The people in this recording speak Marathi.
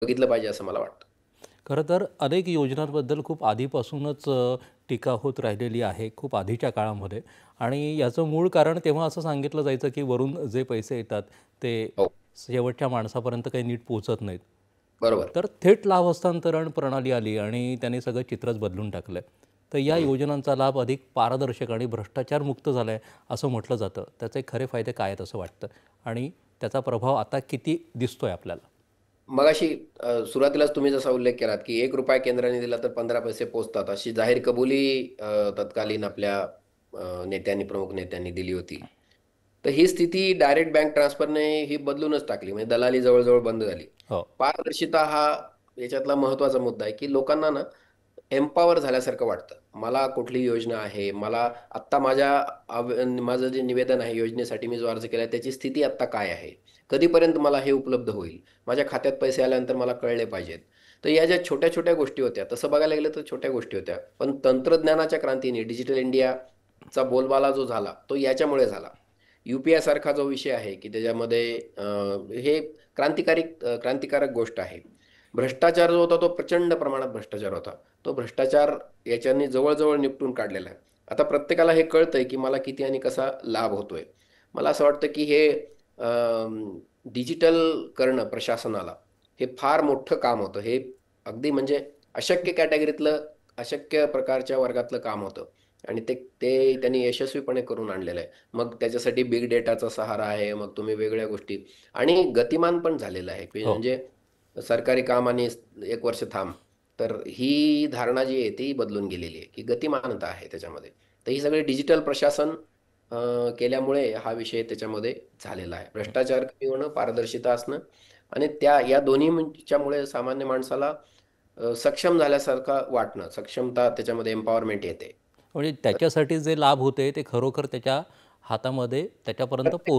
बघितलं पाहिजे असं मला वाटतं. खरं तर अनेक योजनांबद्दल खूप आधीपासूनच टीका होत राहिलेली आहे, खूप आधीच्या काळामध्ये. आणि याचं मूळ कारण तेव्हा असं सांगितलं जायचं, की वरून जे पैसे येतात ते हो, शेवटच्या माणसापर्यंत काही नीट पोहोचत नाहीत. बरोबर. तर थेट लाभ हस्तांतरण प्रणाली आली आणि त्याने सगळं चित्रच बदलून टाकलं. तर या हं. योजनांचा लाभ अधिक पारदर्शक आणि भ्रष्टाचारमुक्त झाला आहे असं म्हटलं जातं. त्याचे खरे फायदे काय आहेत असं वाटतं? आणि त्याचा प्रभाव आता किती दिसतोय आपल्याला? मगाशी सुरुवातीलाच तुम्ही जसा उल्लेख केलात, की ₹1 केंद्राने दिला तर 15 पैसे पोहोचतात. अशी जाहीर कबुली तत्कालीन आपल्या नेत्यांनी, प्रमुख नेत्यांनी दिली होती. तर ही स्थिती डायरेक्ट बँक ट्रान्सफरने ही बदलूनच टाकली. म्हणजे दलाली जवळ बंद झाली. हो. पारदर्शिता हा याच्यातला महत्त्वाचा मुद्दा आहे, की लोकांना ना एम्पॉवर झाल्यासारखं वाटतं. मला कुठली योजना आहे, मला आत्ता माझं जे निवेदन आहे योजनेसाठी मी जो अर्ज केला त्याची स्थिती आत्ता काय आहे? कधीपर्यंत मला हे उपलब्ध होईल? माझ्या खात्यात पैसे आल्यानंतर मला कळले पाहिजेत. तर या ज्या छोट्या-छोट्या गोष्टी होत्या, तसं बघायला गेलं तर छोट्या गोष्टी होत्या. पण तंत्रज्ञानाच्या क्रांतीने डिजिटल इंडियाचा बोलबाला जो झाला, तो याच्यामुळे झाला. यू-पी-आय सारखा जो विषय आहे, की त्याच्यामध्ये हे क्रांतिकारक गोष्ट आहे. भ्रष्टाचार जो होता, तो प्रचंड प्रमाणात भ्रष्टाचार होता. तो भ्रष्टाचार याच्याने जवळ निपटून काढलेला आहे. आता प्रत्येकाला हे कळतंय, की मला किती आणि कसा लाभ होतोय. मला असं वाटतं, की हे डिजिटल करणं प्रशासनाला, हे फार मोठं काम होतं. हे अगदी म्हणजे अशक्य कॅटेगरीतलं, अशक्य प्रकारच्या वर्गातलं काम होतं आणि ते ते त्यांनी यशस्वीपणे करून आणलेलं आहे. मग त्याच्यासाठी बिग डेटाचा सहारा आहे, मग तुम्ही वेगळ्या गोष्टी आणि गतिमान पण झालेलं आहे. की हो. म्हणजे सरकारी काम आणि 1 वर्ष थांब. तर ही धारणा जी आहे ती बदलून गेलेली आहे, की गतिमानता आहे त्याच्यामध्ये. तर ही सगळी डिजिटल प्रशासन केल्यामुळे हा विषय त्याच्यामध्ये झालेला आहे. भ्रष्टाचार कमी होणं, पारदर्शिता असणं आणि या दोन्हीच्यामुळे सामान्य माणसाला सक्षम झाल्यासारखं वाटणं, सक्षमता त्याच्यामध्ये एम्पॉवरमेंट येते. म्हणजे तर त्याच्यासाठी जे लाभ होते ते खरोखर त्याच्या हातामध्ये त्याच्यापर्यंत प्रत्येक पोहोच